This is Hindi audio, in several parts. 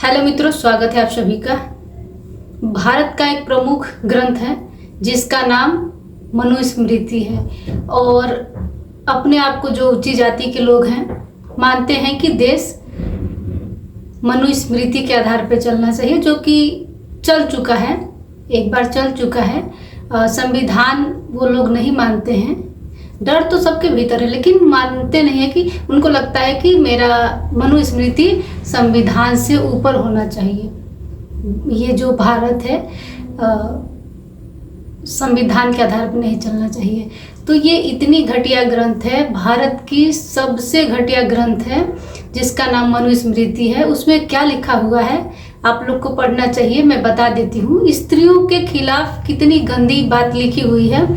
हेलो मित्रों, स्वागत है आप सभी का। भारत का एक प्रमुख ग्रंथ है जिसका नाम मनुस्मृति है और अपने आप को जो ऊंची जाति के लोग हैं मानते हैं कि देश मनुस्मृति के आधार पर चलना चाहिए, जो कि चल चुका है, एक बार चल चुका है। संविधान वो लोग नहीं मानते हैं। डर तो सबके भीतर है लेकिन मानते नहीं है, कि उनको लगता है कि मेरा मनुस्मृति संविधान से ऊपर होना चाहिए। ये जो भारत है संविधान के आधार पर नहीं चलना चाहिए। तो ये इतनी घटिया ग्रंथ है, भारत की सबसे घटिया ग्रंथ है जिसका नाम मनुस्मृति है। उसमें क्या लिखा हुआ है आप लोग को पढ़ना चाहिए, मैं बता देती हूँ। स्त्रियों के खिलाफ कितनी गंदी बात लिखी हुई है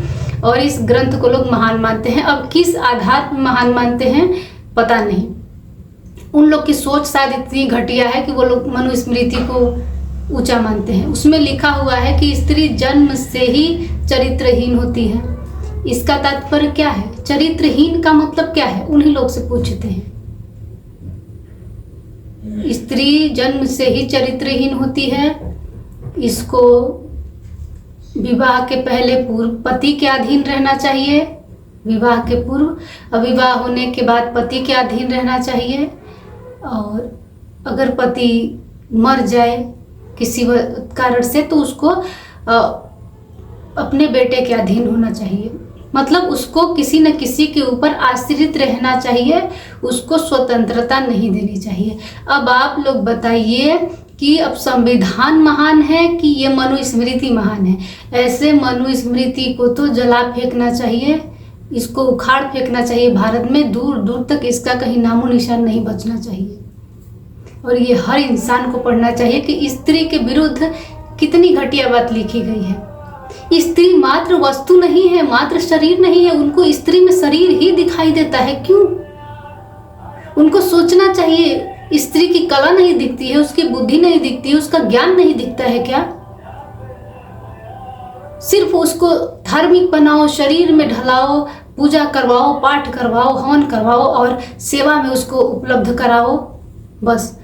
और इस ग्रंथ को लोग महान मानते हैं। अब किस आधार पर महान मानते हैं पता नहीं। उन लोग की सोच शायद इतनी घटिया है कि वो लोग मनुस्मृति को ऊंचा मानते हैं। उसमें लिखा हुआ है कि स्त्री जन्म से ही चरित्रहीन होती है। इसका तात्पर्य क्या है? चरित्रहीन का मतलब क्या है? उन्हीं लोग से पूछते हैं। स्त्री जन्म से ही चरित्रहीन होती है। इसको विवाह के पहले पूर्व पति के अधीन रहना चाहिए, विवाह के पूर्व। विवाह होने के बाद पति के अधीन रहना चाहिए, और अगर पति मर जाए किसी कारण से तो उसको अपने बेटे के अधीन होना चाहिए। मतलब उसको किसी न किसी के ऊपर आश्रित रहना चाहिए, उसको स्वतंत्रता नहीं देनी चाहिए। अब आप लोग बताइए कि अब संविधान महान है कि ये मनुस्मृति महान है? ऐसे मनुस्मृति को तो जला फेंकना चाहिए, इसको उखाड़ फेंकना चाहिए। भारत में दूर दूर तक इसका कहीं नामो निशान नहीं बचना चाहिए। और ये हर इंसान को पढ़ना चाहिए कि स्त्री के विरुद्ध कितनी घटिया बात लिखी गई है। स्त्री मात्र वस्तु नहीं है, मात्र शरीर नहीं है। उनको स्त्री में शरीर ही दिखाई देता है। क्यों? उनको सोचना चाहिए। स्त्री की कला नहीं दिखती है, उसकी बुद्धि नहीं दिखती है, उसका ज्ञान नहीं दिखता है क्या? सिर्फ उसको धार्मिक बनाओ, शरीर में ढलाओ, पूजा करवाओ, पाठ करवाओ, हवन करवाओ और सेवा में उसको उपलब्ध कराओ, बस।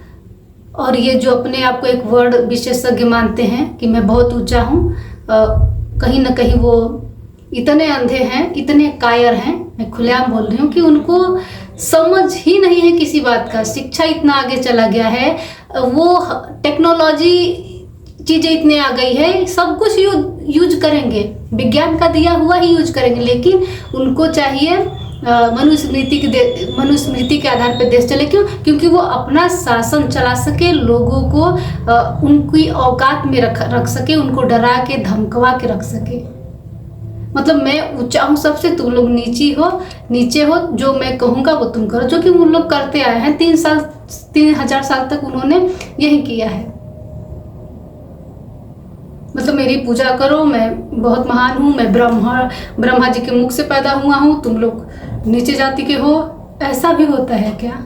और ये जो अपने आप को एक वर्ड विशेषज्ञ मानते हैं कि मैं बहुत ऊंचा हूँ, कहीं ना कहीं वो इतने अंधे हैं, इतने कायर हैं, मैं खुलेआम बोल रही हूँ, कि उनको समझ ही नहीं है किसी बात का। शिक्षा इतना आगे चला गया है, वो टेक्नोलॉजी चीज़ें इतने आ गई है, सब कुछ यूज करेंगे, विज्ञान का दिया हुआ ही यूज करेंगे। लेकिन उनको चाहिए मनुस्मृति के आधार पर देश चले। क्यों? क्योंकि वो अपना शासन चला सके, लोगों को उनकी औकात में रख सके, उनको डरा के धमकवा के रख सके। मतलब मैं ऊंचा हूँ सबसे, तुम लोग नीचे हो, जो मैं कहूँगा वो तुम करो, जो कि उन लोग करते आए हैं। 3000 साल तक उन्होंने यही किया है। मतलब मेरी पूजा करो, मैं बहुत महान हूँ, मैं ब्रह्मा जी के मुख से पैदा हुआ हूँ, तुम लोग नीचे जाति के हो। ऐसा भी होता है क्या?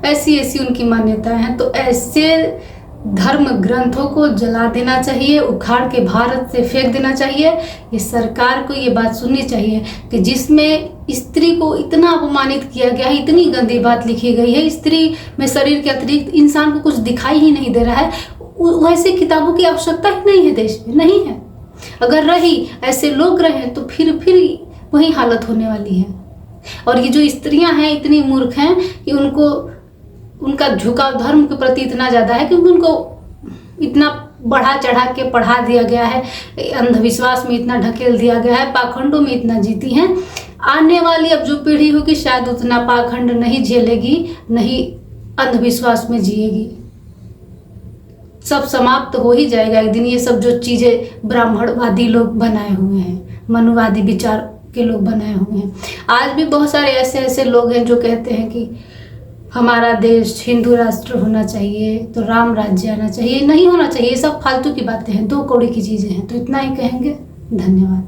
ऐसी उनकी मान्यताएं हैं। तो ऐसे धर्म ग्रंथों को जला देना चाहिए, उखाड़ के भारत से फेंक देना चाहिए। ये सरकार को ये बात सुननी चाहिए कि जिसमें स्त्री को इतना अपमानित किया गया है, इतनी गंदी बात लिखी गई है, स्त्री में शरीर के अतिरिक्त इंसान को कुछ दिखाई ही नहीं दे रहा है, वैसे किताबों की आवश्यकता ही नहीं है, देश में नहीं है। अगर रही, ऐसे लोग रहे तो फिर वही हालत होने वाली है। और ये जो स्त्रियां हैं इतनी मूर्ख हैं कि उनका झुकाव धर्म के प्रति इतना ज़्यादा है, क्योंकि उनको इतना बढ़ा चढ़ा के पढ़ा दिया गया है, अंधविश्वास में इतना ढकेल दिया गया है, पाखंडों में इतना जीती हैं। आने वाली अब जो पीढ़ी होगी शायद उतना पाखंड नहीं झेलेगी, नहीं अंधविश्वास में जिएगी। सब समाप्त हो ही जाएगा एक दिन। ये सब जो चीज़ें ब्राह्मणवादी लोग बनाए हुए हैं, मनुवादी विचार के लोग बनाए हुए हैं। आज भी बहुत सारे ऐसे लोग हैं जो कहते हैं कि हमारा देश हिंदू राष्ट्र होना चाहिए, तो राम राज्य आना चाहिए। नहीं होना चाहिए, ये सब फालतू की बातें हैं, 2 कौड़ी की चीज़ें हैं। तो इतना ही कहेंगे। धन्यवाद।